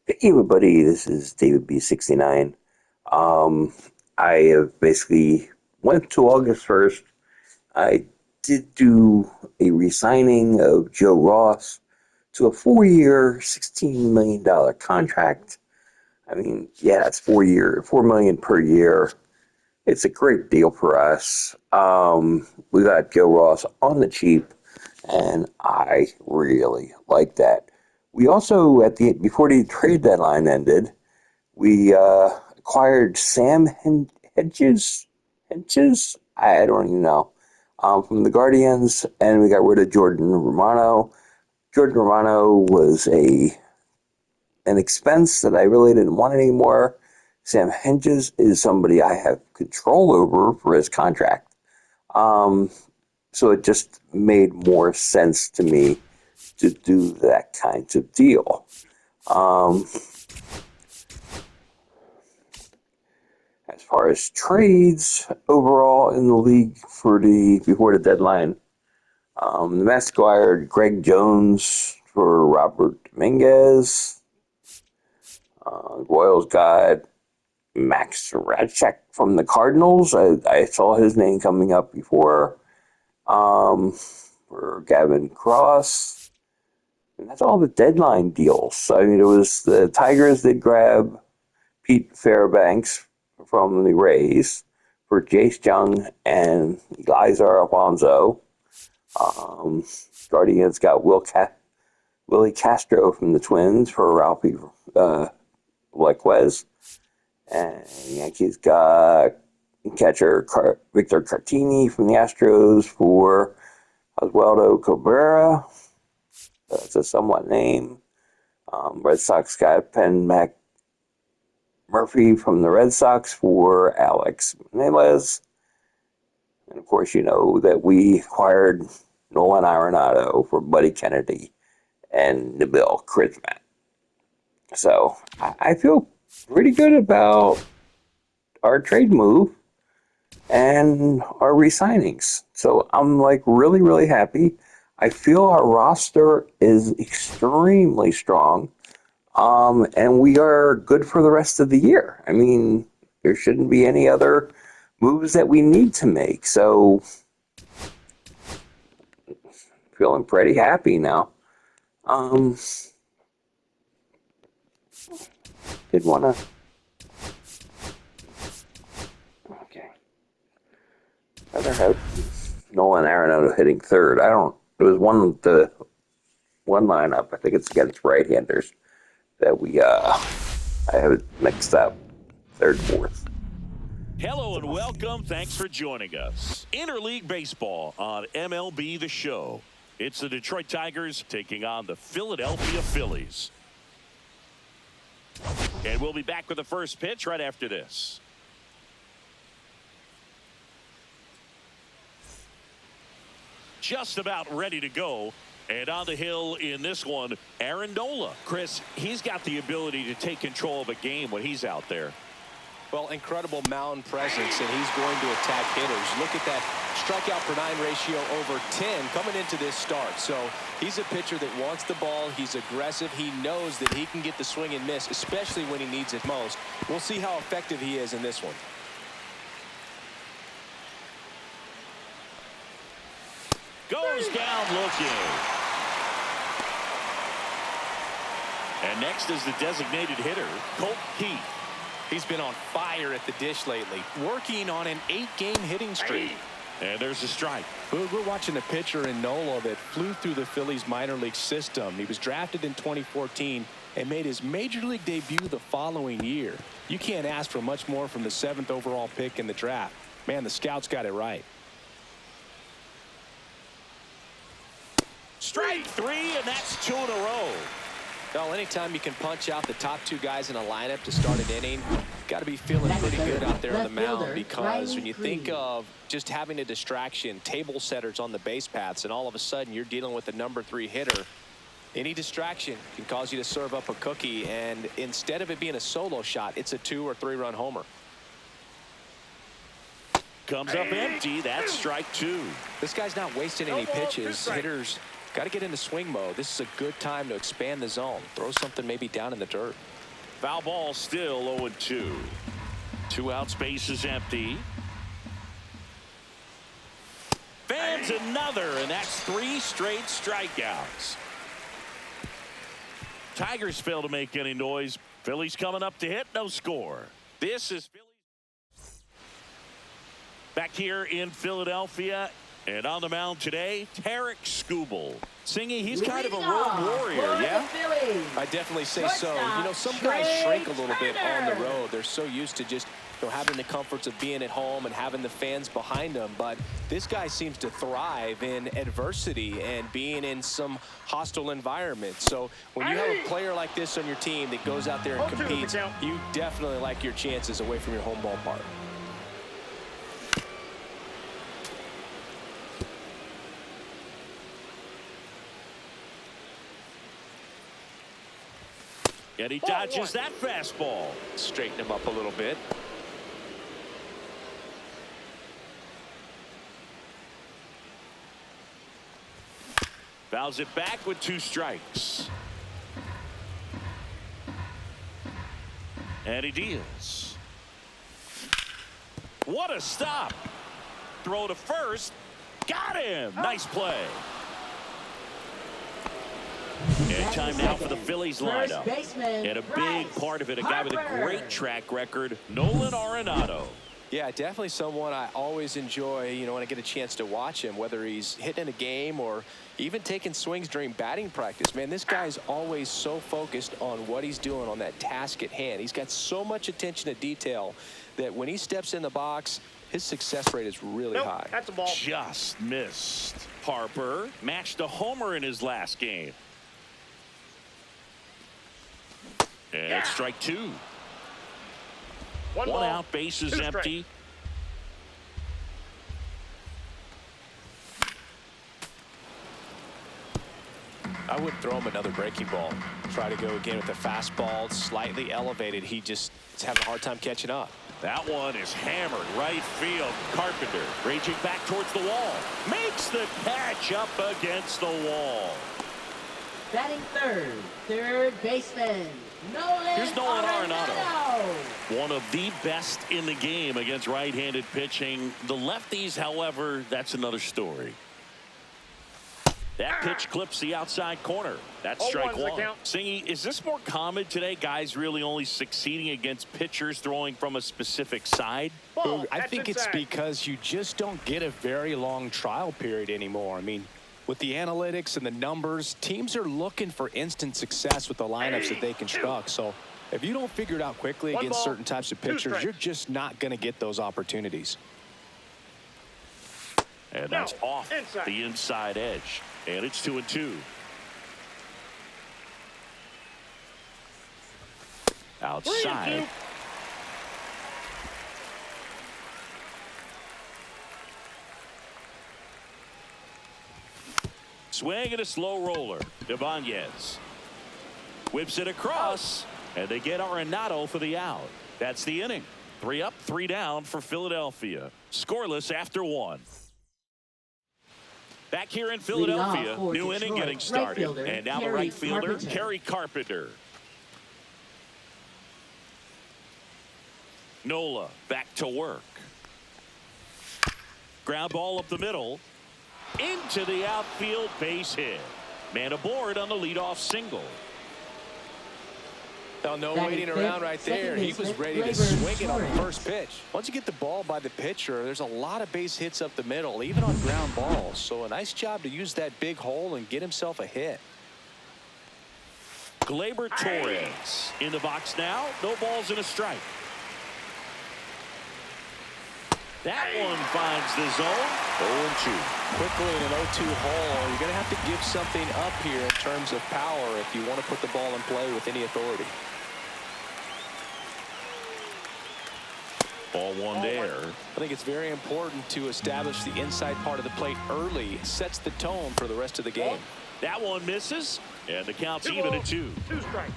Hey everybody, this is David B69. Um, I have basically went to August 1st. I did do a resigning of Joe Ross to a 4-year, $16 million contract. I mean, yeah, it's 4 year, 4 million per year. It's a great deal for us. We got Joe Ross on the cheap, and I really like that. We also, at the before the trade deadline ended, we acquired Hedges. Hedges? I don't even know. From the Guardians, and we got rid of Jordan Romano. Jordan Romano was an expense that I really didn't want anymore. Sam Hedges is somebody I have control over for his contract. Um, so it just made more sense to me to do that kind of deal. Um, as far as trades overall in the league for the before the deadline, the Mets acquired Greg Jones for Robert Dominguez. Royals got Max Radchek from the Cardinals. I saw his name coming up before. For Gavin Cross. And that's all the deadline deals. I mean, it was the Tigers that grab Pete Fairbanks from the Rays for Jace Jung and Elizar Alfonso. Um, Guardians got Willie Castro from the Twins for Ralphie Blequez. And Yankees got catcher Victor Cartini from the Astros for Oswaldo Cabrera. That's a somewhat name. Red Sox got Penn Murphy from the Red Sox for Alex Menez. And of course, you know that we acquired Nolan Arenado for Buddy Kennedy and Nabil Krismat. So I feel pretty good about our trade move and our re-signings. So I'm like really, really happy. I feel our roster is extremely strong. And we are good for the rest of the year. I mean, there shouldn't be any other moves that we need to make. So, feeling pretty happy now. Um, did want to. Okay. Rather have Nolan Arenado hitting third. I don't. It was one lineup. I think it's against right-handers that I have it mixed up. Third, fourth. Hello and welcome. Thanks for joining us. Interleague Baseball on MLB The Show. It's the Detroit Tigers taking on the Philadelphia Phillies. And we'll be back with the first pitch right after this. Just about ready to go. And on the hill in this one, Aaron Nola. Chris, he's got the ability to take control of a game when he's out there. Well, incredible mound presence, and he's going to attack hitters. Look at that strikeout per nine ratio over 10 coming into this start. So he's a pitcher that wants the ball. He's aggressive. He knows that he can get the swing and miss, especially when he needs it most. We'll see how effective he is in this one. Goes down looking. And next is the designated hitter, Colt Keith. He's been on fire at the dish lately, working on an 8-game hitting streak. And there's a strike. We're watching a pitcher in Nola that flew through the Phillies minor league system. He was drafted in 2014 and made his major league debut the following year. You can't ask for much more from the 7th overall pick in the draft. Man, the scouts got it right. Strike three, and that's 2 in a row. Well, anytime you can punch out the top two guys in a lineup to start an inning, got to be feeling pretty good out there on the mound, because when you think of just having a distraction, table setters on the base paths, and all of a sudden you're dealing with the number 3 hitter, any distraction can cause you to serve up a cookie, and instead of it being a solo shot, it's a 2 or 3 run homer. Comes up empty. That's strike 2. This guy's not wasting any pitches. Hitters Got to get into swing mode. This is a good time to expand the zone. Throw something maybe down in the dirt. Foul ball, still 0-2. 2 out, space is empty. Fans another, and that's 3 straight strikeouts. Tigers fail to make any noise. Phillies coming up to hit, no score. This is Phillies back here in Philadelphia, and on the mound today, Tarek Skubal. Singy, he's kind of a road warrior, yeah? I definitely say so. You know, some guys shrink a little bit on the road. They're so used to just having the comforts of being at home and having the fans behind them. But this guy seems to thrive in adversity and being in some hostile environment. So when you have a player like this on your team that goes out there and competes, you definitely like your chances away from your home ballpark. And he dodges that fastball. Straighten him up a little bit. Fouls it back with 2 strikes. And he deals. What a stop. Throw to first. Got him. Nice play. And time now for the Phillies lineup. And a big part of it, a guy with a great track record, Nolan Arenado. Yeah, definitely someone I always enjoy, you know, when I get a chance to watch him, whether he's hitting in a game or even taking swings during batting practice. Man, this guy's always so focused on what he's doing on that task at hand. He's got so much attention to detail that when he steps in the box, his success rate is really high. That's a ball. Just missed. Harper matched a homer in his last game. And strike 2. One out, base is empty. I wouldn't throw him another breaking ball. Try to go again with the fastball, slightly elevated. He just is having a hard time catching up. That one is hammered right field. Carpenter raging back towards the wall. Makes the catch up against the wall. Batting third baseman. Here's Nolan Arenado. One of the best in the game against right-handed pitching. The lefties, however, that's another story. That pitch clips the outside corner. That's strike 1. Singy, is this more common today? Guys really only succeeding against pitchers throwing from a specific side? I think it's because you just don't get a very long trial period anymore. I mean, with the analytics and the numbers, teams are looking for instant success with the lineups that they construct. So if you don't figure it out quickly against certain types of pitchers, you're just not going to get those opportunities. And that's off the inside edge. And it's 2-2. Outside. Swing and a slow roller. Ibanez whips it across, and they get Arenado for the out. That's the inning. 3 up, 3 down for Philadelphia. Scoreless after 1. Back here in Philadelphia, new inning getting started. And now the right fielder, Kerry Carpenter. Nola back to work. Ground ball up the middle. Into the outfield, base hit. Man aboard on the leadoff single. Oh, no waiting around right there. He was ready to swing it on the first pitch. Once you get the ball by the pitcher, there's a lot of base hits up the middle, even on ground balls. So a nice job to use that big hole and get himself a hit. Gleyber Torres in the box now. No balls and a strike. That one finds the zone. 0-2. Quickly in an 0-2 hole, you're going to have to give something up here in terms of power if you want to put the ball in play with any authority. Ball 1 there. I think it's very important to establish the inside part of the plate early. It sets the tone for the rest of the game. That one misses, and the count's even at 2. 2 strikes.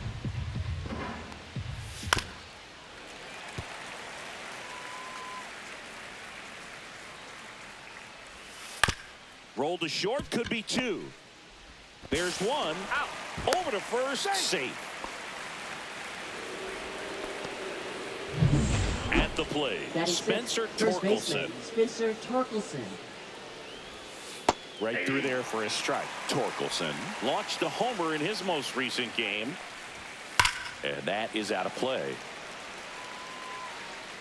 Roll to short, could be 2. There's one. Out. Over to first. Safe. At the plate, Spencer Torkelson. Spencer Torkelson. Right through there for a strike. Torkelson launched a homer in his most recent game. And that is out of play.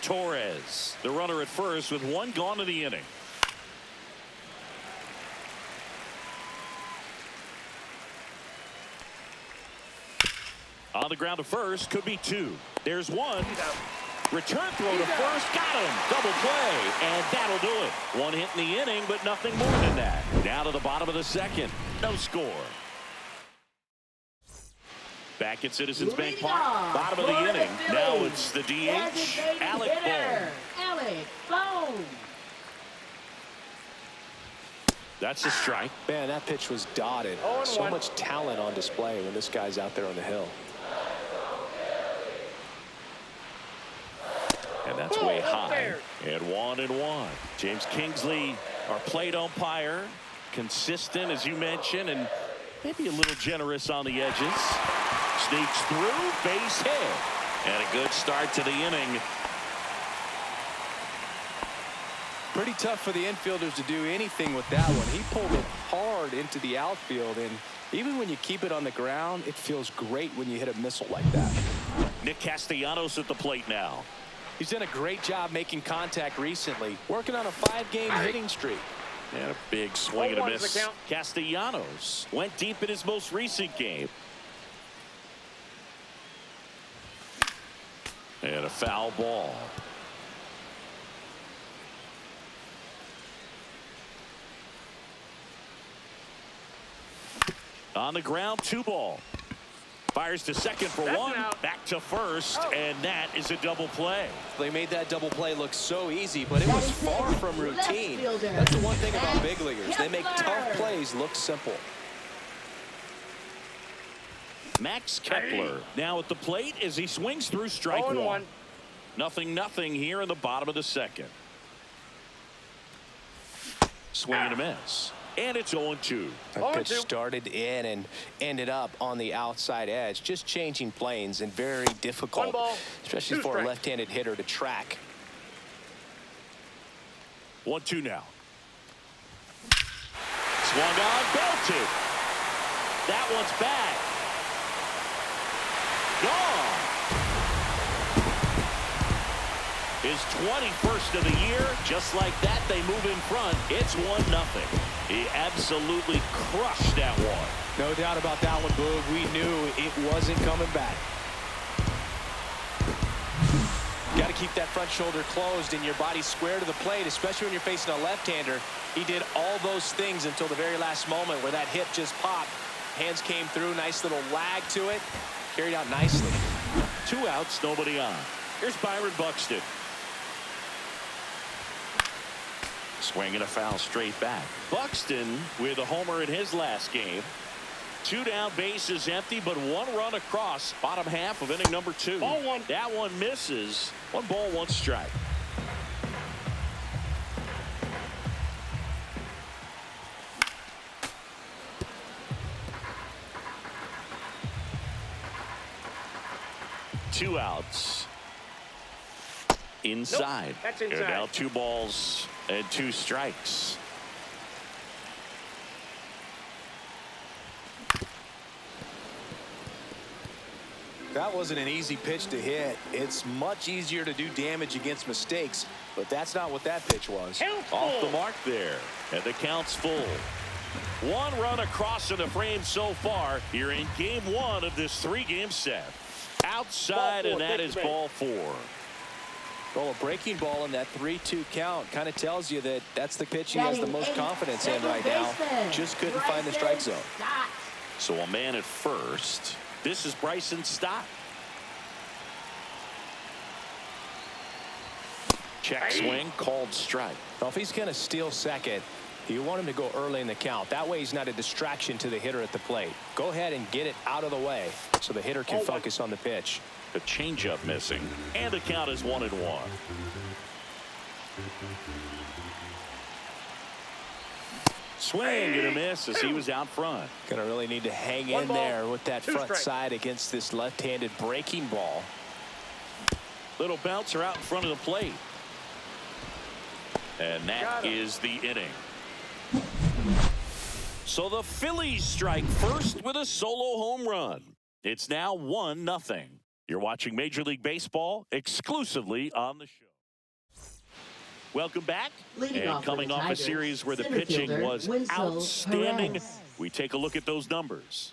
Torres, the runner at first with one gone in the inning. On the ground to first, could be two. There's one. Return throw to first, got him. Double play, and that'll do it. One hit in the inning, but nothing more than that. Down to the bottom of the second. No score. Back at Citizens Bank Park, bottom of the inning. Now it's the DH, Alec Bohm. Alec Bohm. That's a strike. Man, that pitch was dotted. So much talent on display when this guy's out there on the hill. And that's way high. And 1-1. James Kingsley, our plate umpire, consistent, as you mentioned, and maybe a little generous on the edges. Sneaks through, base hit. And a good start to the inning. Pretty tough for the infielders to do anything with that one. He pulled it hard into the outfield, and even when you keep it on the ground, it feels great when you hit a missile like that. Nick Castellanos at the plate now. He's done a great job making contact recently, working on a 5-game hitting streak. And a big swing and a miss. Castellanos went deep in his most recent game. And a foul ball. On the ground, 2 ball. Fires to second for one. Back to first, and that is a double play. They made that double play look so easy, but it was far from routine. That's the one thing about big leaguers. They make tough plays look simple. Max Kepler now at the plate as he swings through strike one. 0-0 here in the bottom of the second. Swing and a miss. And it's 0-2. That pitch started in and ended up on the outside edge, just changing planes and very difficult, especially for a left-handed hitter to track. 1-2 now. Swung on, belted. That one's back. Gone. His 21st of the year. Just like that, they move in front. It's 1-0. He absolutely crushed that one. No doubt about that one, Boog. We knew it wasn't coming back. Got to keep that front shoulder closed and your body square to the plate, especially when you're facing a left-hander. He did all those things until the very last moment where that hip just popped. Hands came through, nice little lag to it. Carried out nicely. 2 outs, nobody on. Here's Byron Buxton. Swinging a foul straight back. Buxton with a homer in his last game. 2 down, bases empty, but 1 run across. Bottom half of inning number 2. Ball 1. That one misses. 1 ball, 1 strike. Two outs. Inside. Nope, that's inside. And now 2 balls and 2 strikes. That wasn't an easy pitch to hit. It's much easier to do damage against mistakes, but that's not what that pitch was. Off the mark there, and the count's full. 1 run across in the frame so far here in game 1 of this 3-game set. Outside, and that is ball 4. Well, a breaking ball in that 3-2 count kind of tells you that that's the pitch he has the most confidence in right now. Just couldn't find the strike zone. So a man at first. This is Bryson Stott. Check swing, called strike. Well, if he's going to steal second, you want him to go early in the count. That way he's not a distraction to the hitter at the plate. Go ahead and get it out of the way so the hitter can focus on the pitch. The changeup missing, and the count is 1-1. Swing and a miss as he was out front. Gonna really need to hang in there with that front side against this left-handed breaking ball. Little bouncer out in front of the plate. And that is the inning. So the Phillies strike first with a solo home run. It's now 1-0. You're watching Major League Baseball exclusively on the show. Welcome back. And coming off a series where the pitching was outstanding, we take a look at those numbers.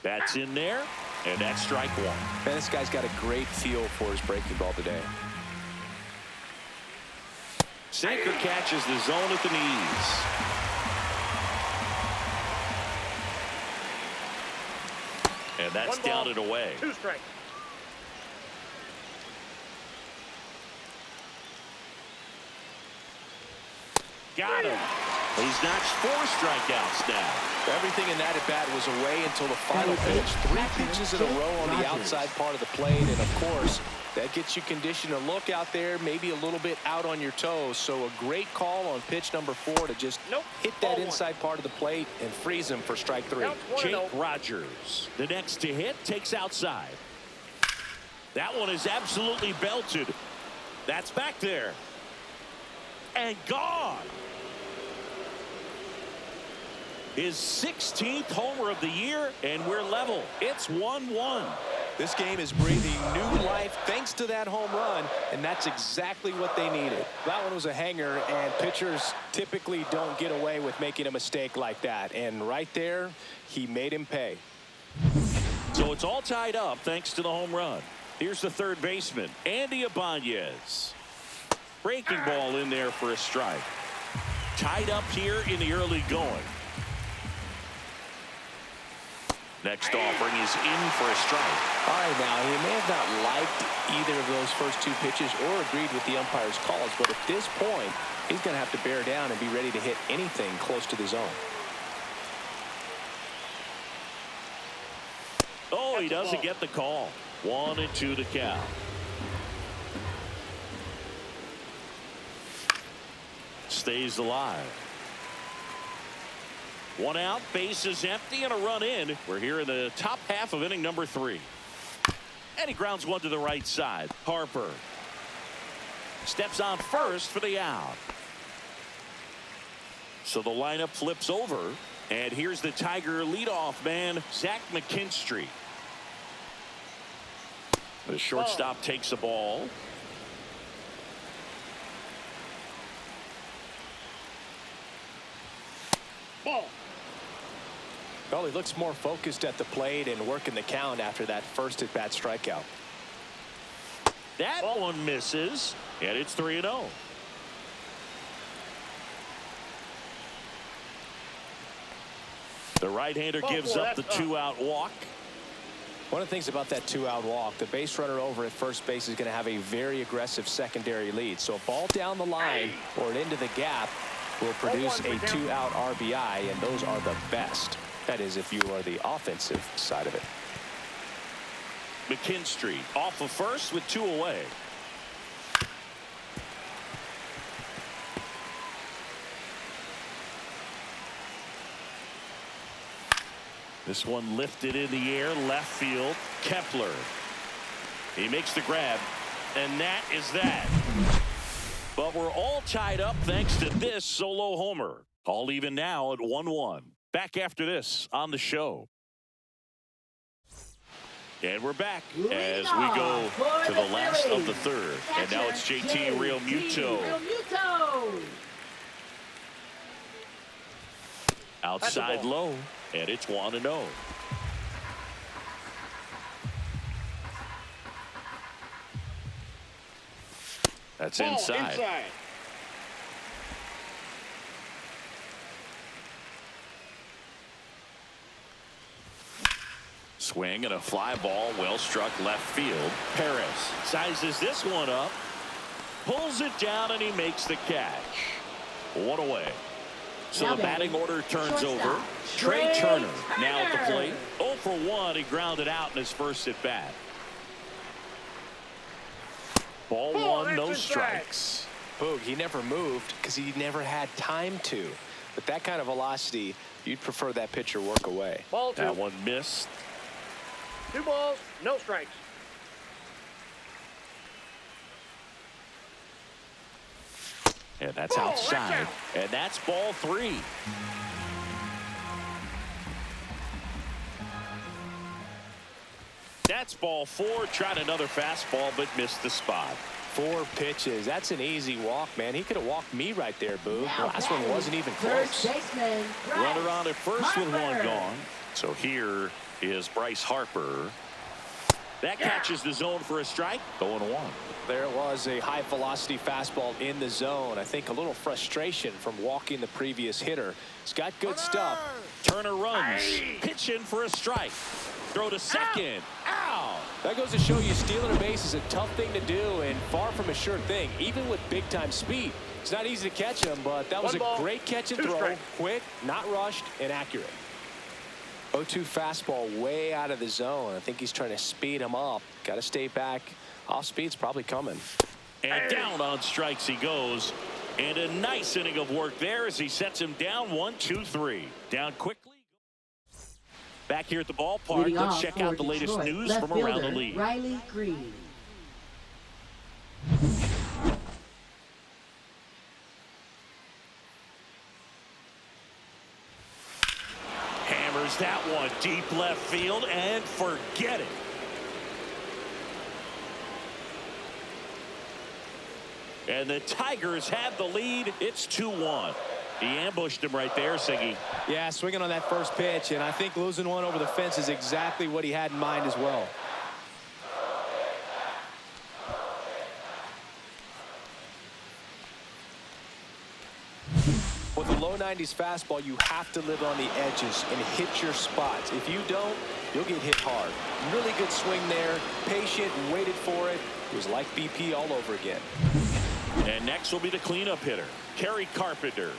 That's in there, and that's strike one. Man, this guy's got a great feel for his breaking ball today. Sinker catches the zone at the knees. And that's down and away. 2 strikes. Got him. He's notched 4 strikeouts now. Everything in that at-bat was away until the final pitch. 3 pitches in a row on the outside part of the plate, and of course, that gets you conditioned to look out there, maybe a little bit out on your toes. So a great call on pitch number 4 to just hit that inside part of the plate and freeze him for strike 3. Jake Rogers, the next to hit, takes outside. That one is absolutely belted. That's back there. And gone. His 16th homer of the year, and we're level. It's 1-1. This game is breathing new life thanks to that home run, and that's exactly what they needed. That one was a hanger, and pitchers typically don't get away with making a mistake like that. And right there, he made him pay. So it's all tied up thanks to the home run. Here's the third baseman, Andy Ibanez. Breaking ball in there for a strike. Tied up here in the early going. Next offering is in for a strike. All right, now, he may have not liked either of those first 2 pitches or agreed with the umpire's calls, but at this point, he's going to have to bear down and be ready to hit anything close to the zone. Oh, he doesn't get the call. 1-2 to count. Stays alive. 1 out, base is empty, and a run in. We're here in the top half of inning number 3. And he grounds one to the right side. Harper steps on first for the out. So the lineup flips over, and here's the Tiger leadoff man, Zach McKinstry. The shortstop takes the ball. Ball. Well, he looks more focused at the plate and working the count after that first at-bat strikeout. That one misses, and it's 3-0. The right-hander gives up the 2-out walk. One of the things about that 2-out walk, the base runner over at first base is going to have a very aggressive secondary lead. So a ball down the line or into the gap will produce a 2-out RBI, and those are the best. That is, if you are the offensive side of it. McKinstry off of first with 2 away. This one lifted in the air, left field. Kepler. He makes the grab, and that is that. But we're all tied up thanks to this solo homer. All even now at 1-1. Back after this on the show. And we're back as we go to the last of the third. And now it's JT Realmuto. Outside low, and it's 1-0. That's inside. Swing and a fly ball, well struck left field. Perez sizes this one up, pulls it down, and he makes the catch. 1 away. So the batting order turns over. Trey Turner now at the plate. 0 for 1. He grounded out in his first at bat. Ball one, no strikes. Boog, he never moved because he never had time to. With that kind of velocity, you'd prefer that pitcher work away. Ball two. That one missed. 2 balls, no strikes. And that's outside. And that's ball 3. That's ball 4. Tried another fastball, but missed the spot. 4 pitches. That's an easy walk, man. He could have walked me right there, Boog. The last one wasn't even close. Runner on at first with one gone. So here is Bryce Harper. That catches the zone for a strike. 0-1. There was a high velocity fastball in the zone. I think a little frustration from walking the previous hitter. He's got good stuff. Turner runs. Pitch in for a strike. Throw to second. Ow! That goes to show you stealing a base is a tough thing to do and far from a sure thing, even with big-time speed. It's not easy to catch him, but that was a great catch and throw. Quick, not rushed, and accurate. 0-2 fastball way out of the zone. I think he's trying to speed him up. Got to stay back. Off speed's probably coming. And down on strikes he goes. And a nice inning of work there as he sets him down 1, 2, 3. Down quickly. Back here at the ballpark, let's check out the latest news from around the league. Riley Green. Hammers that one deep left field and forget it. And the Tigers have the lead. It's 2-1. He ambushed him right there, Siggy. Yeah, swinging on that first pitch, and I think losing one over the fence is exactly what he had in mind as well. With a low 90s fastball, you have to live on the edges and hit your spots. If you don't, you'll get hit hard. Really good swing there, patient, waited for it. It was like BP all over again. And next will be the cleanup hitter, Kerry Carpenter.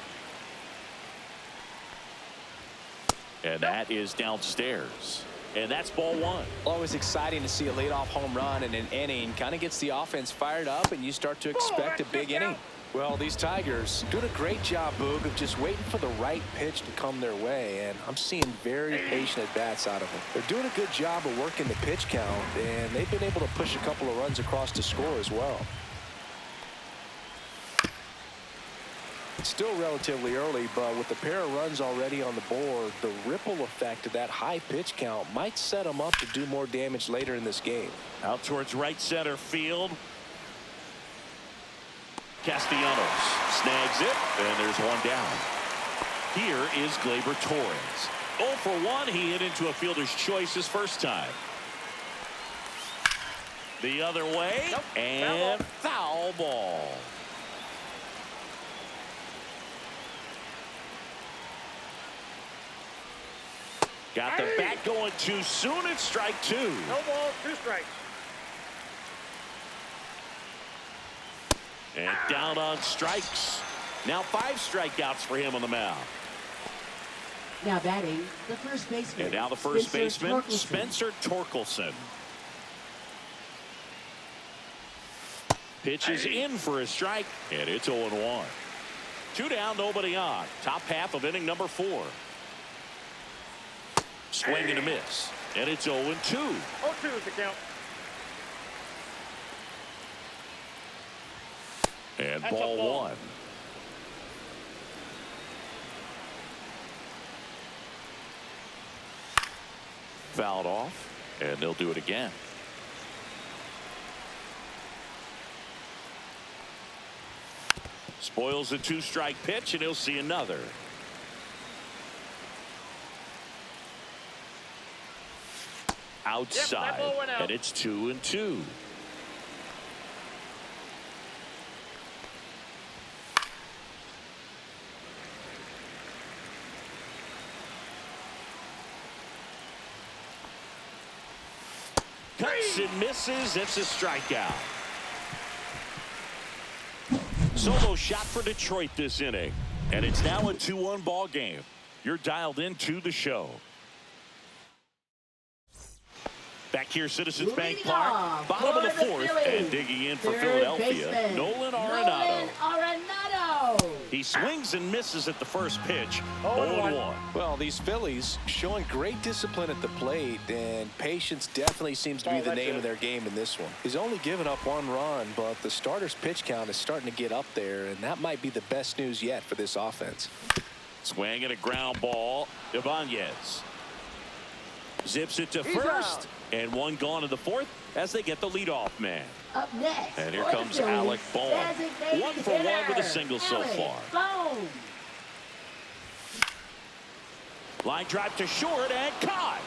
And that is downstairs. And that's ball 1. Always exciting to see a leadoff home run in an inning. Kind of gets the offense fired up, and you start to expect a big inning. Well, these Tigers doing a great job, Boog, of just waiting for the right pitch to come their way. And I'm seeing very patient at-bats out of them. They're doing a good job of working the pitch count, and they've been able to push a couple of runs across to score as well. It's still relatively early, but with the pair of runs already on the board, the ripple effect of that high pitch count might set them up to do more damage later in this game. Out towards right center field. Castellanos snags it, and there's one down. Here is Gleyber Torres. 0 for 1. He hit into a fielder's choice his first time. The other way, and foul ball. Got the bat going too soon. It's strike 2. No balls, 2 strikes. And down on strikes. Now 5 strikeouts for him on the mound. Now batting, the first baseman. And now the first baseman, Torkelson. Spencer Torkelson. Pitches in for a strike, and it's 0-1. 2 down, nobody on. Top half of inning number 4. Swing and a miss, and it's 0-2. 0-2 is the count. And That's ball a ball. 1. Fouled off, and they'll do it again. Spoils a 2-strike pitch, and he'll see another. Outside, ball went out. and it's 2-2. Cuts and misses. It's a strikeout. Solo shot for Detroit this inning. And it's now a 2-1 ball game. You're dialed into the show. Back here, Citizens Bank Leading Park, off bottom of the for the fourth, Phillies, and digging in for third Philadelphia, baseman, Nolan Nolan Arenado. Arenado. He swings and misses at the first pitch, 0-1. 0-1. Well, these Phillies showing great discipline at the plate, and patience definitely seems to be the name of their game in this one. He's only given up 1 run, but the starter's pitch count is starting to get up there, and that might be the best news yet for this offense. Swing and a ground ball. Ibanez zips it to He's first, out. and 1 gone in the fourth as they get the leadoff man. Up next, And here for the comes Phillies, Alec Bohm. designated 1 for 1 with a hitter, single so Alec far. Bohm. Line drive to short and caught.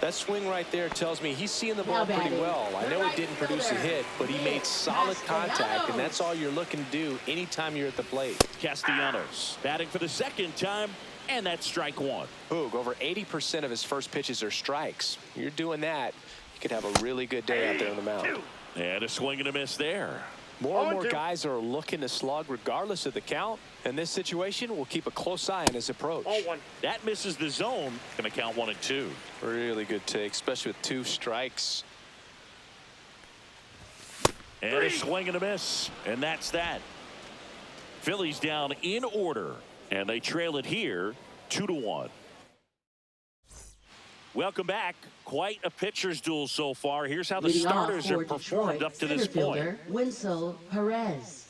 That swing right there tells me he's seeing the ball Now pretty batting, well. I the know right it didn't produce a fielder, hit, but he made Nick solid contact, Castellanos. and that's all you're looking to do anytime you're at the plate. Castellanos batting for the second time, and that's strike 1. Boog, over 80% of his first pitches are strikes. You're doing that, you could have a really good day out there on the mound. And a swing and a miss there. More and more 0-2. guys are looking to slug regardless of the count. In this situation, we'll keep a close eye on his approach. 0-1. That misses the zone. Going to count 1 and 2. Really good take, especially with 2 strikes. And a swing and a miss. And that's that. Phillies down in order. And they trail it here 2-1. Welcome back. Quite a pitcher's duel so far. Here's how the Leading off starters for have performed Detroit, up to this center point. fielder, Winsel Perez.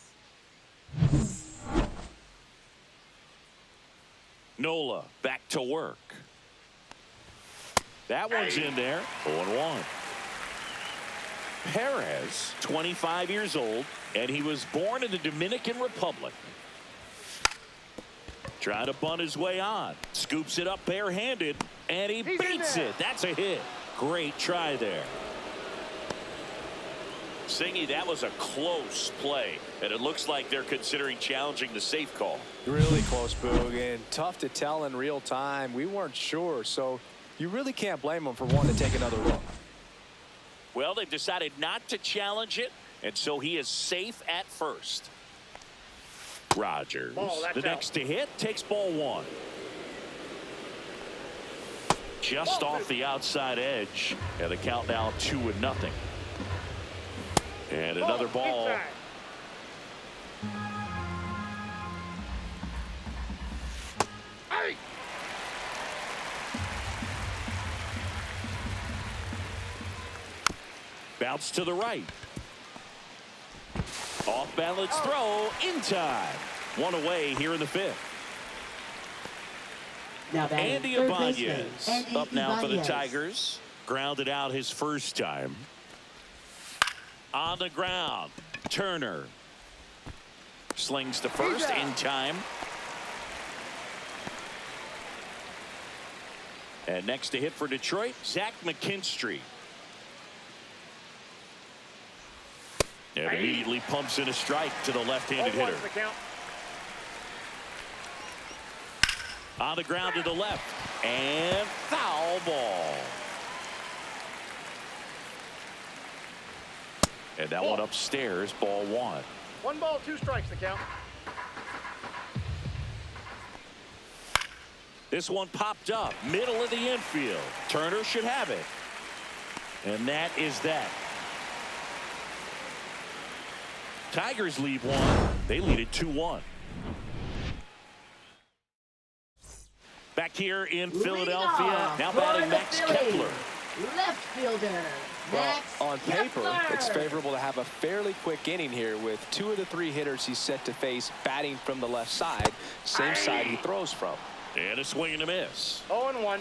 Nola back to work. That one's in there. 0-1. Perez, 25 years old, and he was born in the Dominican Republic. Trying to bunt his way on. Scoops it up barehanded, and he He's in beats there. it. That's a hit. Great try there. Singy, that was a close play, and it looks like they're considering challenging the safe call. Really close, Boog, and tough to tell in real time. We weren't sure, so you really can't blame them for wanting to take another look. Well, they've decided not to challenge it, and so he is safe at first. Rogers, Ball, that's the out. next to hit, takes ball 1. Just Ball off 2. the outside edge, and the count now 2-0. And another ball. Inside. Hey! Bounce to the right. Off balance throw in time. 1 away here in the 5th. Now batting, Andy third baseman, Ibanez Andy up now for the Ibanez. Tigers. Grounded out his first time. On the ground, Turner slings to first in time. And next to hit for Detroit, Zach McKinstry. And immediately pumps in a strike to the left-handed 0-1 hitter. is the count. On the ground to the left. And foul ball. And that one upstairs, ball 1. 1 ball, 2 strikes, the count. This one popped up, middle of the infield. Turner should have it. And that is that. Tigers lead 1. They lead it 2-1. Back here in Leading Philadelphia, off now for batting the Max Phillies, Kepler. left fielder, Max On paper, Kepler. it's favorable to have a fairly quick inning here with 2 of the 3 hitters he's set to face batting from the left side, same side he throws from. And a swing and a miss. 0-1.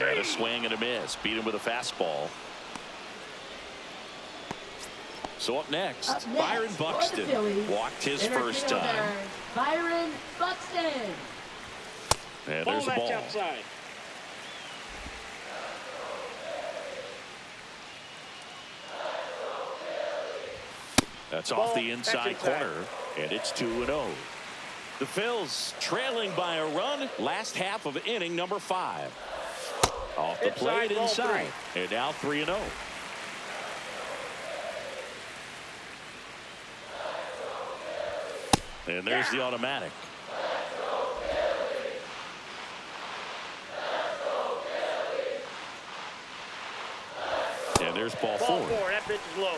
And a swing and a miss. Beat him with a fastball. So up next, Up next, Byron for the Buxton Phillies, walked his center first fielder, time. Byron Buxton. And Ball there's the match ball. outside. That's Ball, off the that's inside inside. corner, and it's 2-0. The Phils trailing by a run, last half of inning number 5. Off the Inside, plate ball inside, and now 3-0. And there's the automatic. And there's ball four. That pitch is low.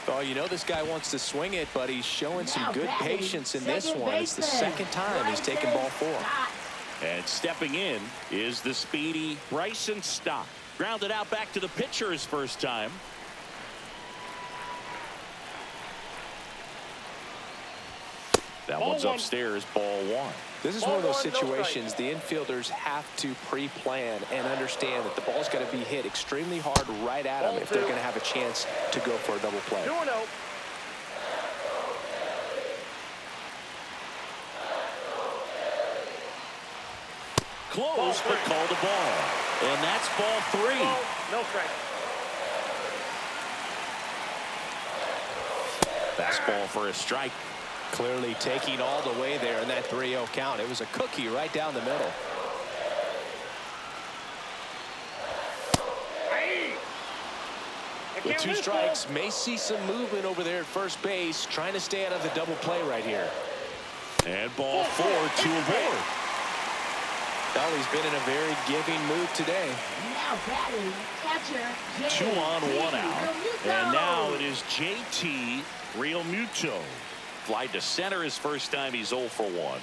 Oh, you know this guy wants to swing it, but he's showing some good patience in this one. It's the second time he's taken ball four. And stepping in is the speedy Bryson Stott. Grounded out back to the pitcher his first time. That one's upstairs, ball one. This is one of those situations the infielders have to pre-plan and understand that the ball's got to be hit extremely hard right at them if they're going to have a chance to go for a double play. 2-0. Close, but called a ball. And that's ball three. No strike. Fastball for a strike. Clearly taking all the way there in that 3-0 count. It was a cookie right down the middle. With two strikes, may see some movement over there at first base, trying to stay out of the double play right here. And ball four to avoid. Well, he's been in a very giving mood today. Now batting, catcher, 2 on, 1 out. And now it is JT Realmuto. Fly to center his first time. He's 0 for 1.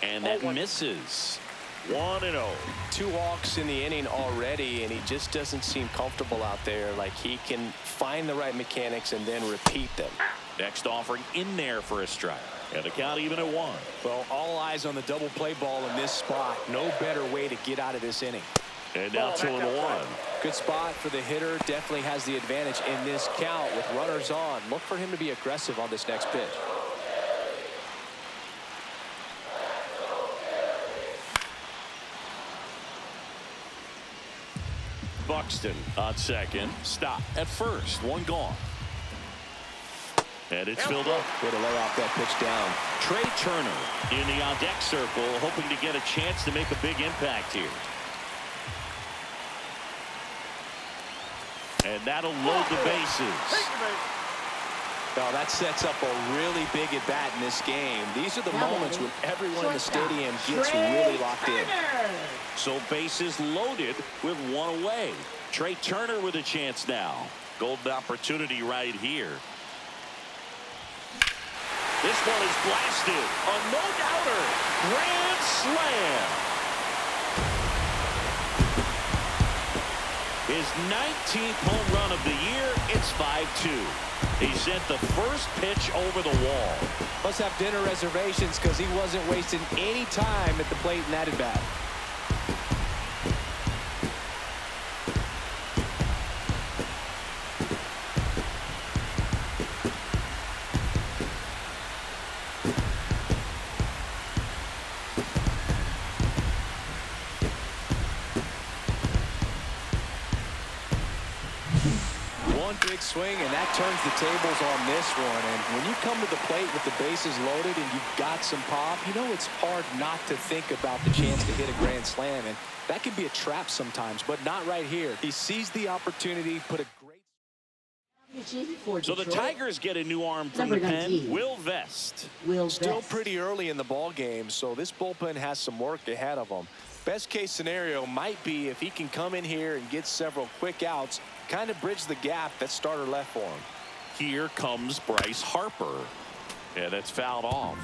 And that misses. 1-0. 2 walks in the inning already, and he just doesn't seem comfortable out there. Like he can find the right mechanics and then repeat them. Next offering in there for a strike. And the count even at 1. Well, all eyes on the double play ball in this spot. No better way to get out of this inning. And now 2-1. Good spot for the hitter. Definitely has the advantage in this count with runners on. Look for him to be aggressive on this next pitch. Buxton on second. Stop at first. 1 gone. And it's filled up. Way to lay off that pitch down. Trey Turner in the on-deck circle, hoping to get a chance to make a big impact here. And that'll load the bases. Well, that sets up a really big at-bat in this game. These are the moments when everyone in the stadium gets really locked in. So bases loaded with 1 away. Trey Turner with a chance now. Golden opportunity right here. This one is blasted. A no-doubter. Grand slam. His 19th home run of the year. It's 5-2. He sent the first pitch over the wall. Must have dinner reservations because he wasn't wasting any time at the plate in that at-bat. One big swing, and that turns the tables on this one. And when you come to the plate with the bases loaded and you've got some pop, you know it's hard not to think about the chance to hit a grand slam. And that can be a trap sometimes, but not right here. He sees the opportunity, put a great... So the Tigers get a new arm from the pen. Will Vest. Still pretty early in the ball game, so this bullpen has some work ahead of them. Best case scenario might be if he can come in here and get several quick outs, kind of bridge the gap that starter left for him. Here comes Bryce Harper. Yeah, that's fouled off.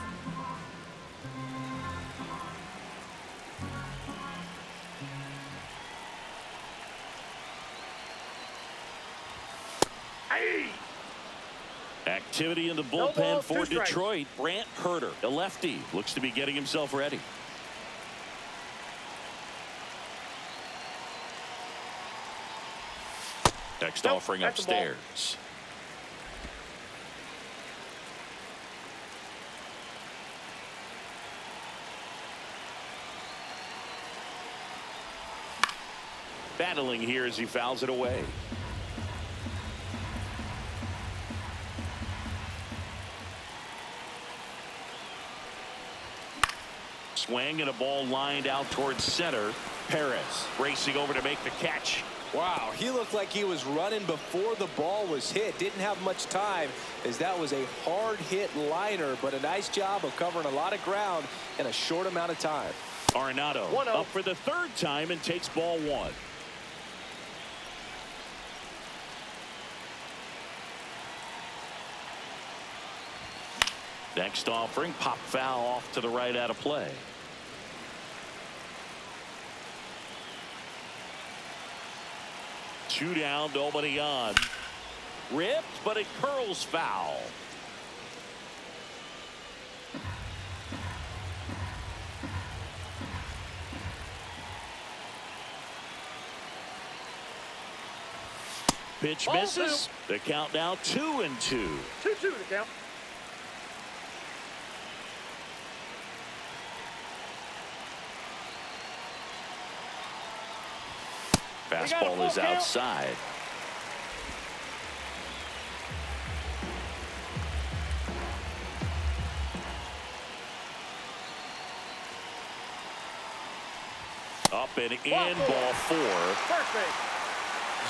Activity in the bullpen for Detroit. Brant Herter, a lefty, looks to be getting himself ready. Next offering upstairs. Battling here as he fouls it away. Swing and a ball lined out towards center. Perez racing over to make the catch. Wow, he looked like he was running before the ball was hit. Didn't have much time as that was a hard hit liner, but a nice job of covering a lot of ground in a short amount of time. Arenado 1-0. up for the third time and takes ball one. Next offering, pop foul off to the right out of play. Two down, nobody on. Ripped, but it curls foul. Pitch misses. The count now 2-2. 2-2 the count. Fastball is outside. Up and in, ball four. First base.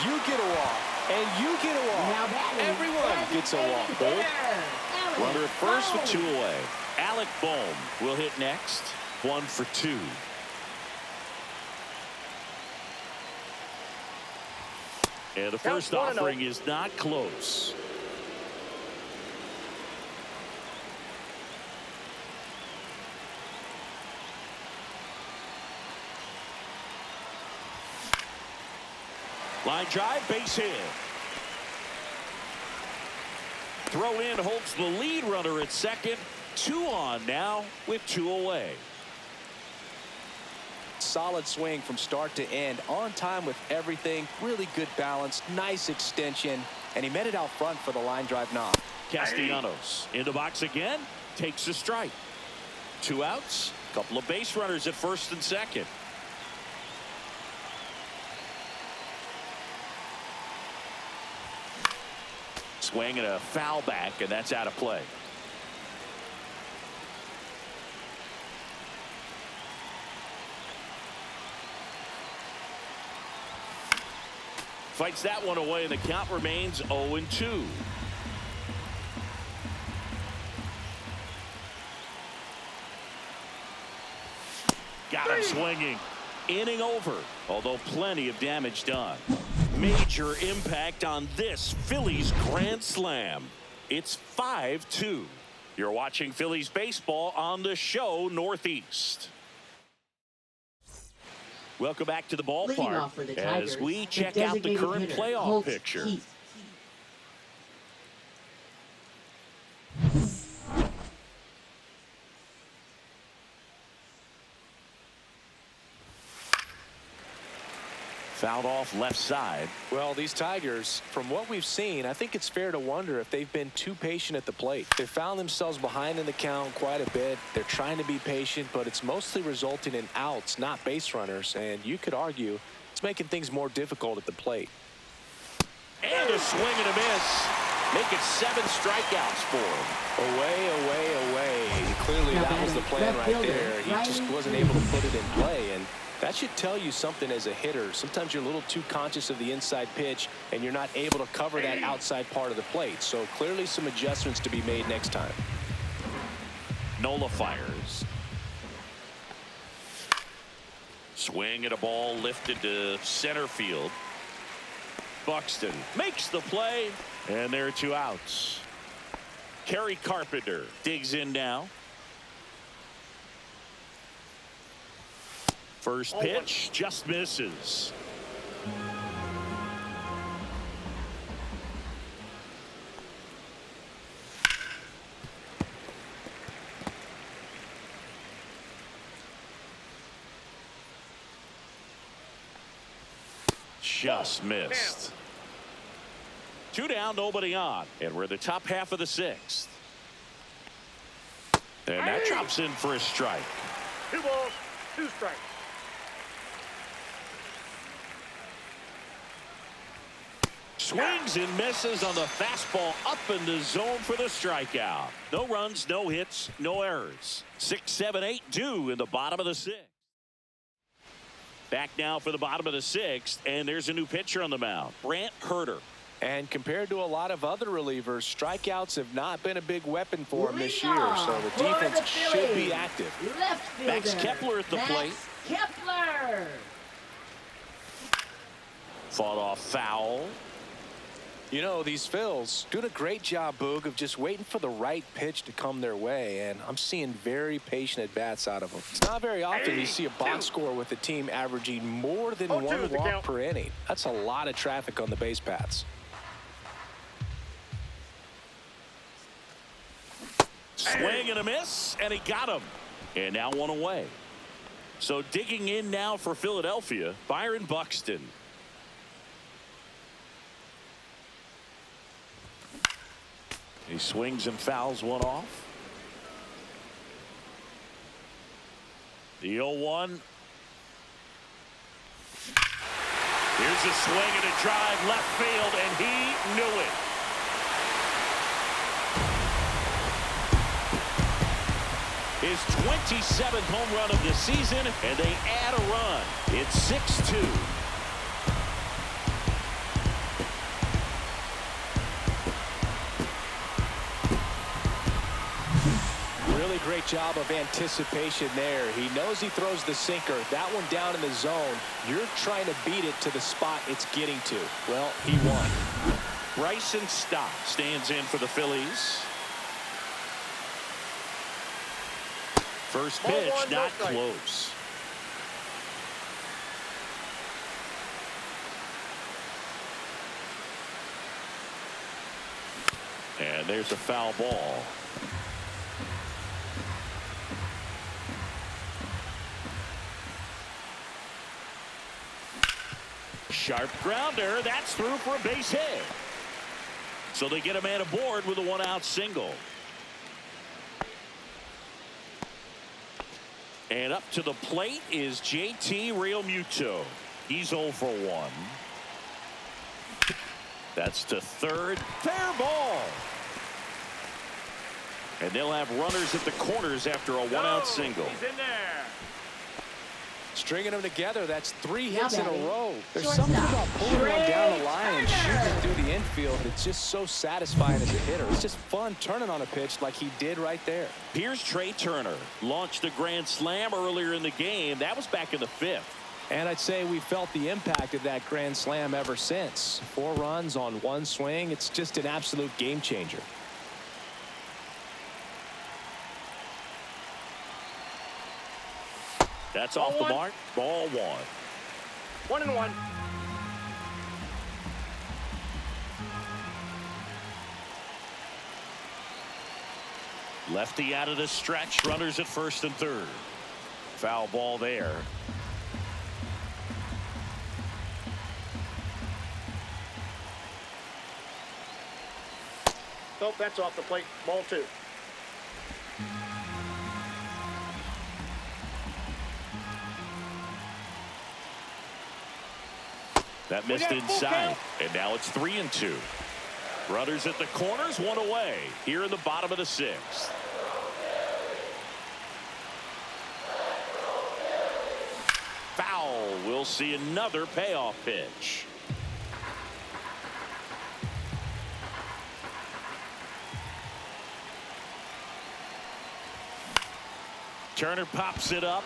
You get a walk, and you get a walk. Now batting, Everyone gets a walk, Bolt. Runner at first with 2 away. Alec Bohm will hit next. 1 for 2. And the first offering is not close. Line drive, base hit. Throw in holds the lead runner at second. 2 on now with 2 away. Solid swing from start to end, on time with everything. Really good balance, nice extension, and he met it out front for the line drive knock. Castellanos in the box again, takes a strike. 2 outs, couple of base runners at first and second. Swing and a foul back, and that's out of play. Fights that one away, and the count remains 0-2. Got him swinging. Inning over, although plenty of damage done. Major impact on this Phillies grand slam. It's 5-2. You're watching Phillies baseball on the show Northeast. Welcome back to the ballpark as we check out the current playoff picture. Fouled off left side. Well, these Tigers, from what we've seen, I think it's fair to wonder if they've been too patient at the plate. They found themselves behind in the count quite a bit. They're trying to be patient, but it's mostly resulting in outs, not base runners. And you could argue it's making things more difficult at the plate. And a swing and a miss. Make it 7 strikeouts for him. Away. Clearly that was the plan right there. He just wasn't able to put it in play. And that should tell you something as a hitter. Sometimes you're a little too conscious of the inside pitch, and you're not able to cover that outside part of the plate. So clearly some adjustments to be made next time. Nola fires. Swing at a ball lifted to center field. Buxton makes the play, and there are 2 outs. Kerry Carpenter digs in now. First pitch just misses. Just missed. 2 down, nobody on, and we're in the top half of the 6th. And that drops in for a strike. 2 balls, 2 strikes. Swings and misses on the fastball up in the zone for the strikeout. No runs, no hits, no errors. 6, 7, 8 due in the bottom of the 6th. Back now for the bottom of the 6th, and there's a new pitcher on the mound, Brant Herter. And compared to a lot of other relievers, strikeouts have not been a big weapon for him this year, so the defense should be active. Left fielder, Max Kepler at the plate. Kepler. Fought off foul. You know, these Phils doing a great job, Boog, of just waiting for the right pitch to come their way, and I'm seeing very patient at-bats out of them. It's not very often you see a box score with a team averaging more than 1 walk per inning. That's a lot of traffic on the base paths. Swing and a miss, and he got him. And now 1 away. So digging in now for Philadelphia, Byron Buxton. He swings and fouls one off. The 0-1. Here's a swing and a drive left field, and he knew it. His 27th home run of the season, and they add a run. It's 6-2. Really great job of anticipation there. He knows he throws the sinker. That one down in the zone. You're trying to beat it to the spot it's getting to. Well, he won. Bryson Stott stands in for the Phillies. First pitch, not close. And there's a foul ball. Sharp grounder. That's through for a base hit. So they get a man aboard with a 1-out single. And up to the plate is JT Realmuto. He's 0 for 1. That's to third. Fair ball. And they'll have runners at the corners after a 1-out single. He's in there. Stringing them together, that's 3 hits in a row. There's Shortstop. something about pulling one down the line and shooting Turner. it through the infield that's just so satisfying as a hitter. It's just fun turning on a pitch like he did right there. Here's Trey Turner. Launched a grand slam earlier in the game. That was back in the 5th. And I'd say we felt the impact of that grand slam ever since. 4 runs on 1 swing. It's just an absolute game changer. That's off the mark. Ball 1. 1-1. Lefty out of the stretch. Runners at first and third. Foul ball there. Nope, that's off the plate. Ball 2. That missed inside. And now it's 3-2. Runners at the corners, 1 away. Here in the bottom of the 6th. Foul. We'll see another payoff pitch. Turner pops it up.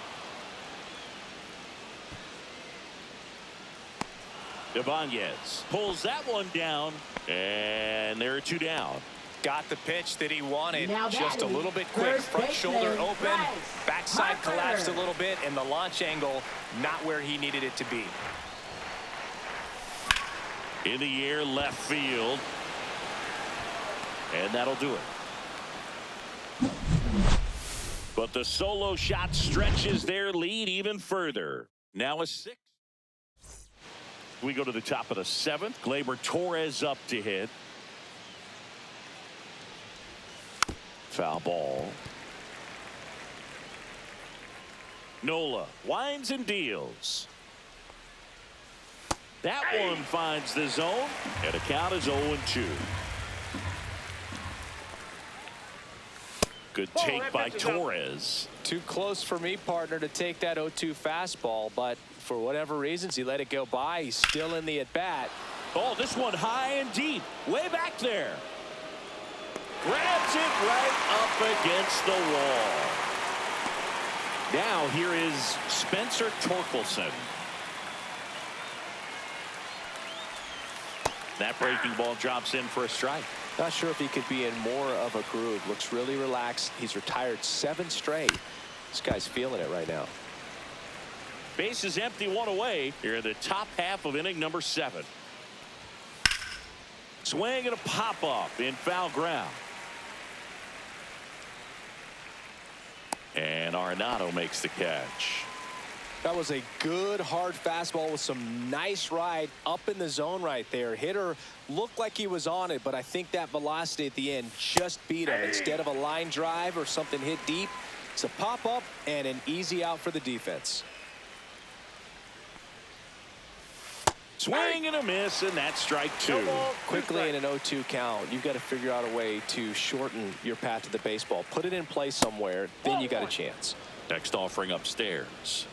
Ibanez pulls that one down, and there are 2 down. Got the pitch that he wanted. Now Just a batting, little bit quick. first Front shoulder baseman, open. Bryce Backside Harper. collapsed a little bit, and the launch angle not where he needed it to be. In the air, left field. And that'll do it. But the solo shot stretches their lead even further. Now a 6. We go to the top of the 7th. Gleyber Torres up to hit. Foul ball. Nola winds and deals. That one finds the zone, and the count is 0-2. Good take by Torres. Too close for me, partner, to take that 0-2 fastball, but for whatever reasons, he let it go by. He's still in the at-bat. Oh, this one high and deep, way back there. Grabs it right up against the wall. Now here is Spencer Torkelson. That breaking ball drops in for a strike. Not sure if he could be in more of a groove. Looks really relaxed. He's retired 7 straight. This guy's feeling it right now. Base is empty, 1 away. Here in the top half of inning number 7. Swing and a pop up in foul ground. And Arenado makes the catch. That was a good hard fastball with some nice ride up in the zone right there. Hitter looked like he was on it, but I think that velocity at the end just beat him. Instead of a line drive or something hit deep, it's a pop up and an easy out for the defense. Swing and a miss, and that's strike 2. Quickly in an 0-2 count, you've got to figure out a way to shorten your path to the baseball. Put it in play somewhere, then you got a chance. Next offering upstairs.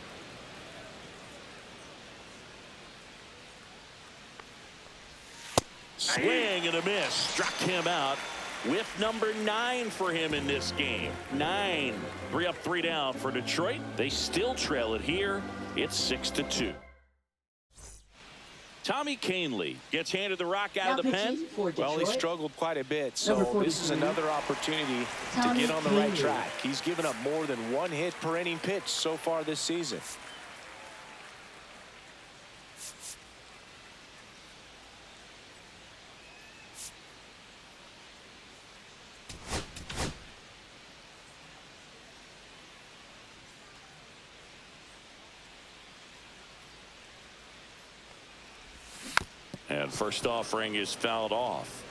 Swing and a miss. Struck him out. With number 9 for him in this game. 9. 3 up, 3 down for Detroit. They still trail it here. It's 6-2. Tommy Kahnle gets handed the rock out of the pen. Well, he struggled quite a bit, so this is another opportunity to get on the right track. He's given up more than 1 hit per inning pitch so far this season. And first offering is fouled off.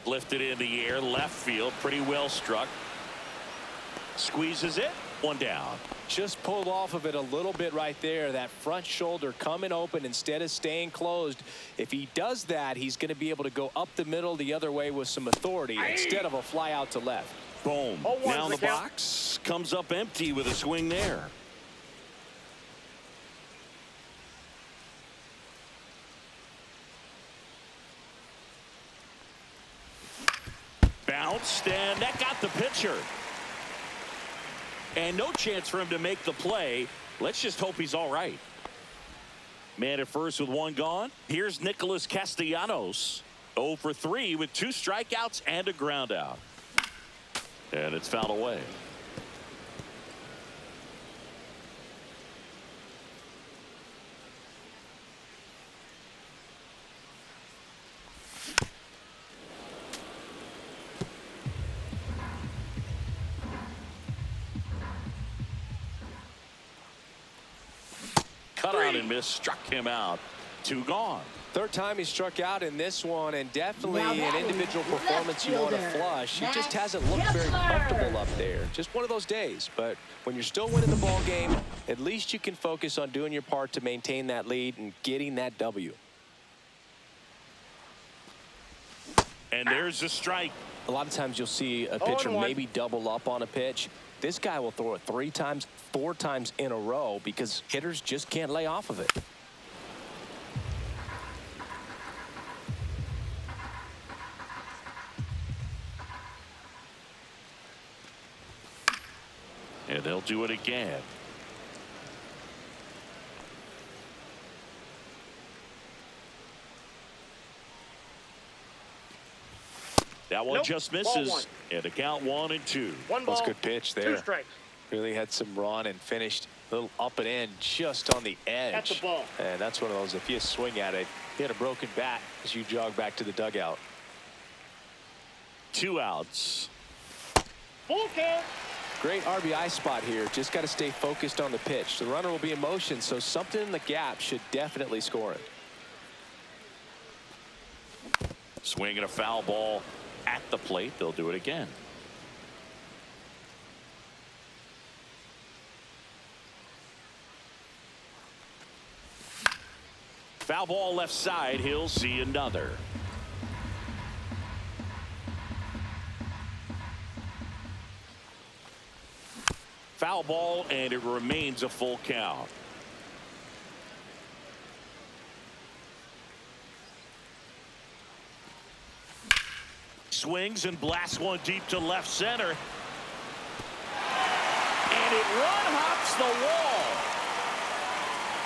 Lifted in the air, left field, pretty well struck. Squeezes it, 1 down. Just pulled off of it a little bit right there. That front shoulder coming open instead of staying closed. If he does that, he's going to be able to go up the middle the other way with some authority instead of a fly out to left. Boom. Now the box comes up empty with a swing there. Bounced, and that got the pitcher. And no chance for him to make the play. Let's just hope he's all right. Man at first with 1 gone. Here's Nicholas Castellanos. 0 for 3 with 2 strikeouts and a ground out. And it's fouled away. Cut out and miss, struck him out. 2 gone. 3rd time he struck out in this one, and definitely an individual performance you want to flush. He just hasn't looked very comfortable up there. Just one of those days. But when you're still winning the ball game, at least you can focus on doing your part to maintain that lead and getting that W. And there's a strike. A lot of times you'll see a pitcher maybe double up on a pitch. This guy will throw it 3 times, 4 times in a row because hitters just can't lay off of it. And they'll do it again. That one just misses. And the count 1-2. That's a good pitch there. 2 strikes. Really had some run and finished a little up and in just on the edge. That's a ball. And that's one of those, if you swing at it, you had a broken bat as you jog back to the dugout. 2 outs. Full count. Great RBI spot here. Just got to stay focused on the pitch. The runner will be in motion, so something in the gap should definitely score it. Swinging a foul ball at the plate. They'll do it again. Foul ball left side. He'll see another. Foul ball, and it remains a full count. Swings and blasts one deep to left center. And it run hops the wall.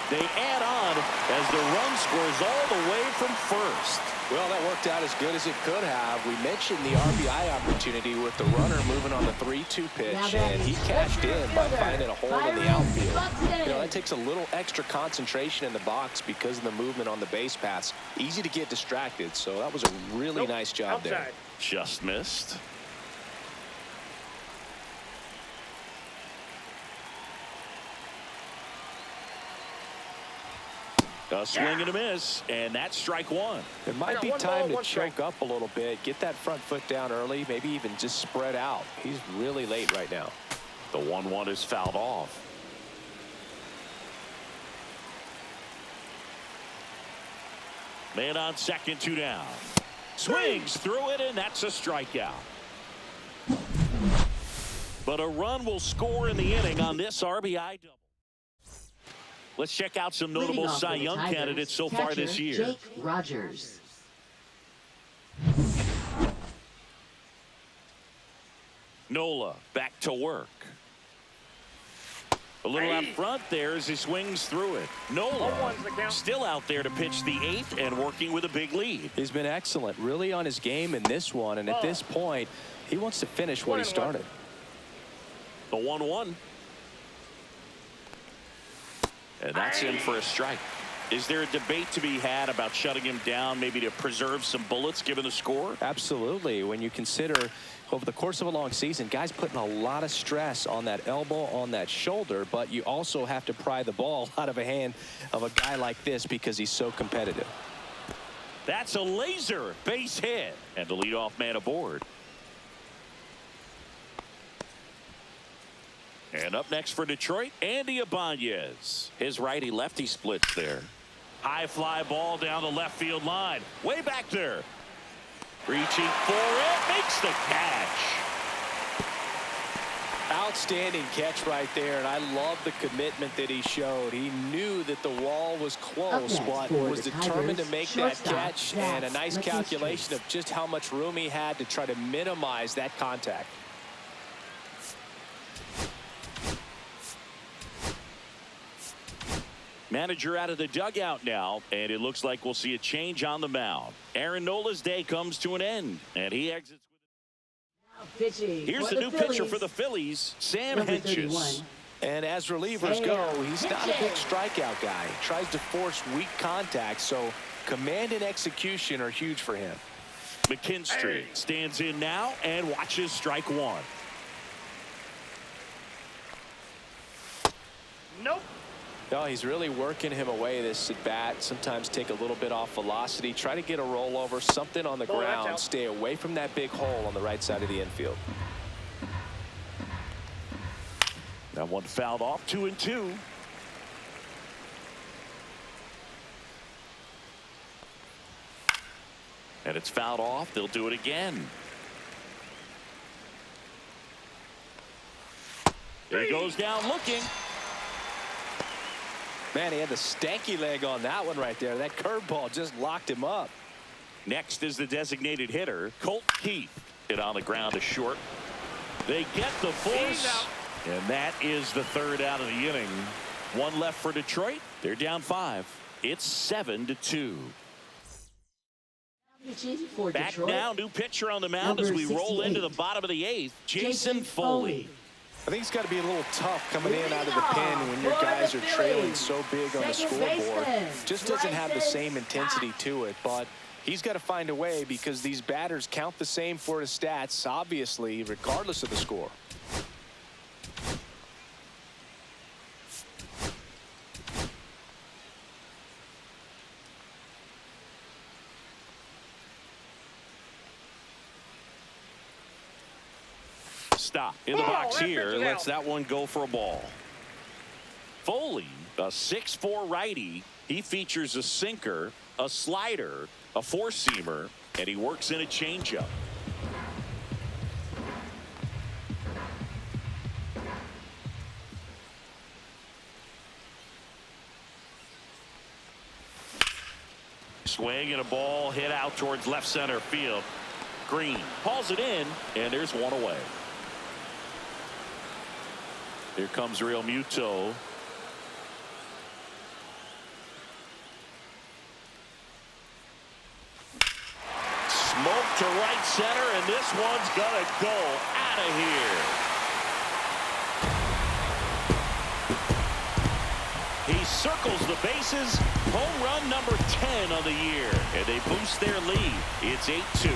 They add on as the run scores all the way from first. Well, that worked out as good as it could have. We mentioned the RBI opportunity with the runner moving on the 3-2 pitch, and he cashed in by finding a hole in the outfield. You know, that takes a little extra concentration in the box because of the movement on the base paths. Easy to get distracted, so that was a really nice job there. Just missed. A swing and a miss, and that's strike one. It might be time to choke up a little bit, get that front foot down early, maybe even just spread out. He's really late right now. The 1-1 is fouled off. Man on second, 2 down. Swings through it, and that's a strikeout. But a run will score in the inning on this RBI double. Let's check out some notable Cy Young candidates so far this year. Jake Rogers. Nola back to work. A little out front there as he swings through it. Nola still out there to pitch the 8th and working with a big lead. He's been excellent, really on his game in this one, and at this point, he wants to finish what he started. The 1-1. And that's in for a strike. Is there a debate to be had about shutting him down, maybe to preserve some bullets given the score? Absolutely. When you consider over the course of a long season, guys putting a lot of stress on that elbow, on that shoulder, but you also have to pry the ball out of a hand of a guy like this because he's so competitive. That's a laser base hit, and the leadoff man aboard. And up next for Detroit, Andy Ibanez. His righty-lefty splits there. High fly ball down the left field line. Way back there. Reaching for it. Makes the catch. Outstanding catch right there, and I love the commitment that he showed. He knew that the wall was close, but was determined to make that catch, and a nice calculation of just how much room he had to try to minimize that contact. Manager out of the dugout now, and it looks like we'll see a change on the mound. Aaron Nola's day comes to an end, and he exits with Here's the new pitcher for the Phillies, Sam Hentges. And as relievers go, he's not a big strikeout guy. He tries to force weak contact, so command and execution are huge for him. McKinstry stands in now and watches strike one. Nope. No, he's really working him away this at bat. Sometimes take a little bit off velocity. Try to get a rollover, something on the ground. Stay away from that big hole on the right side of the infield. That one fouled off, 2-2. And it's fouled off. They'll do it again. There he goes down looking. Man, he had the stanky leg on that one right there. That curveball just locked him up. Next is the designated hitter, Colt Keith. Hit on the ground to short. They get the force. And that is the third out of the inning. One left for Detroit. They're down 5. It's 7-2. Back now, new pitcher on the mound as we roll into the bottom of the 8th, Jason Foley. I think it's got to be a little tough coming in out of the pen when your guys are trailing so big on the scoreboard. Just doesn't have the same intensity to it, but he's got to find a way because these batters count the same for his stats, obviously, regardless of the score. Stop in the box here. Lets that one go for a ball. Foley, a 6'4" righty. He features a sinker, a slider, a four-seamer, and he works in a changeup. Swing and a ball hit out towards left center field. Green hauls it in, and there's one away. Here comes Real Muto. Smoke to right center, and this one's gonna go out of here. He circles the bases. Home run number 10 on the year, and they boost their lead. It's 8-2.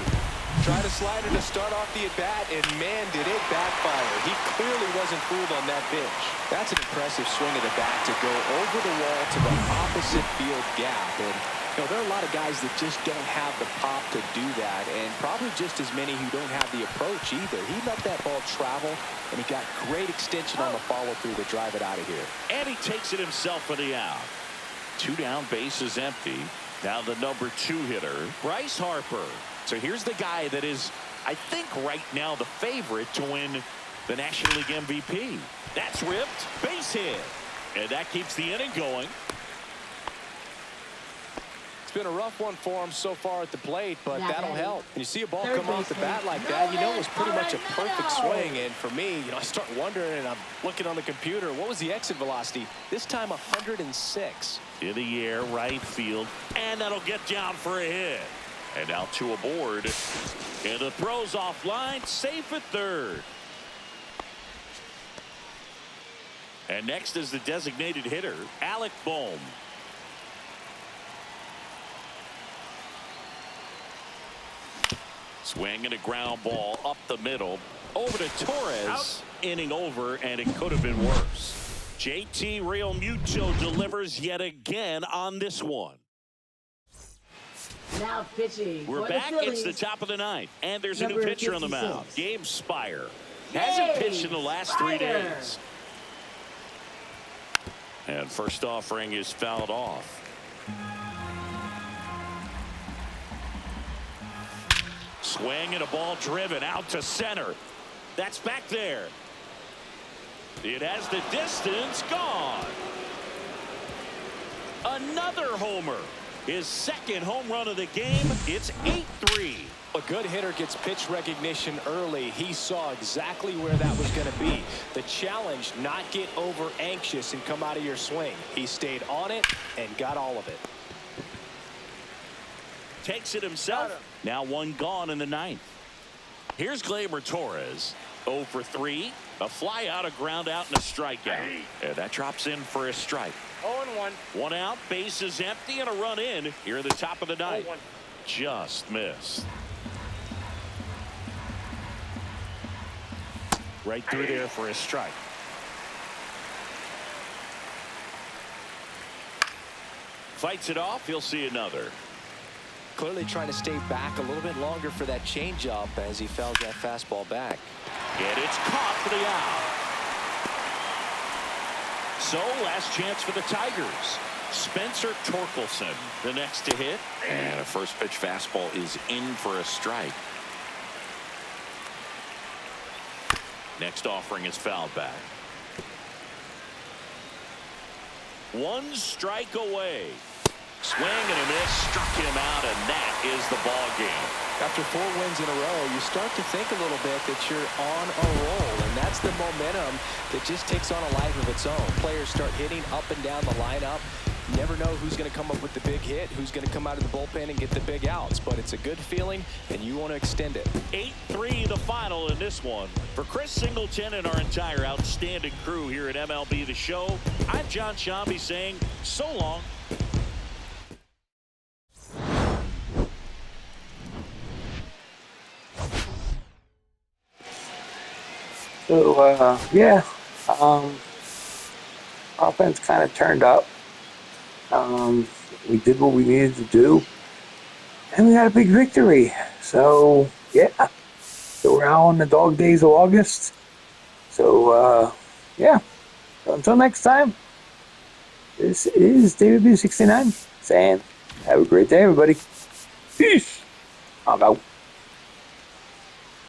Try to slide it to start off the at-bat, and man, did it backfire. He clearly wasn't fooled on that pitch. That's an impressive swing of the bat to go over the wall to the opposite field gap. And you know, there are a lot of guys that just don't have the pop to do that, and probably just as many who don't have the approach either. He let that ball travel, and he got great extension on the follow-through to drive it out of here. And he takes it himself for the out. 2 down, bases empty. Now the number 2 hitter, Bryce Harper. So here's the guy that is, I think, right now the favorite to win the National League MVP. That's ripped, base hit. And that keeps the inning going. It's been a rough one for him so far at the plate, but Now that'll batting. help. When you see a ball Third come off the baseman. bat like No that, you know it hit. was pretty much a Alright, perfect no. swing. And for me, I start wondering, and I'm looking on the computer, what was the exit velocity? This time 106. In the air, right field, and that'll get down for a hit. And now 2 aboard. And the throw's offline, safe at third. And next is the designated hitter, Alec Bohm. Swing and a ground ball up the middle. Over to Torres. Out. Inning over, and it could have been worse. JT Real Muto delivers yet again on this one. Now pitching. We're for back. The It's the Phillies. top of the ninth, and there's a new Number pitcher on the mound. 56. Gabe Spire. Hasn't pitched in the last 3 Spire. days. And first offering is fouled off. Swing and a ball driven out to center. That's back there. It has the distance, gone. Another homer. His second home run of the game. It's 8-3. A good hitter gets pitch recognition early. He saw exactly where that was going to be. The challenge, not get over anxious and come out of your swing. He stayed on it and got all of it. Takes it himself. Now 1 gone in the ninth. Here's Gleyber Torres. 0 for 3. A fly out, a ground out, and a strikeout. And that drops in for a strike. 0-1. 1 out, bases empty, and a run in here at the top of the ninth. 0-1. Just missed. Right through there for a strike. Fights it off. He'll see another. Clearly trying to stay back a little bit longer for that changeup as he fouls that fastball back. And it's caught for the out. So last chance for the Tigers. Spencer Torkelson, the next to hit. And a first pitch fastball is in for a strike. Next offering is fouled back. 1 strike away. Swing and a miss, struck him out, and that is the ball game. After 4 wins in a row, you start to think a little bit that you're on a roll, and that's the momentum that just takes on a life of its own. Players start hitting up and down the lineup. You never know who's going to come up with the big hit, who's going to come out of the bullpen and get the big outs, but it's a good feeling, and you want to extend it. 8-3 the final in this one. For Chris Singleton and our entire outstanding crew here at MLB The Show, I'm John Shambi saying so long. So, yeah, offense kind of turned up. We did what we needed to do, and we got a big victory. So, yeah, so we're out on the dog days of August. So, yeah, so until next time, this is David B69 saying, have a great day, everybody. Peace. I'm out.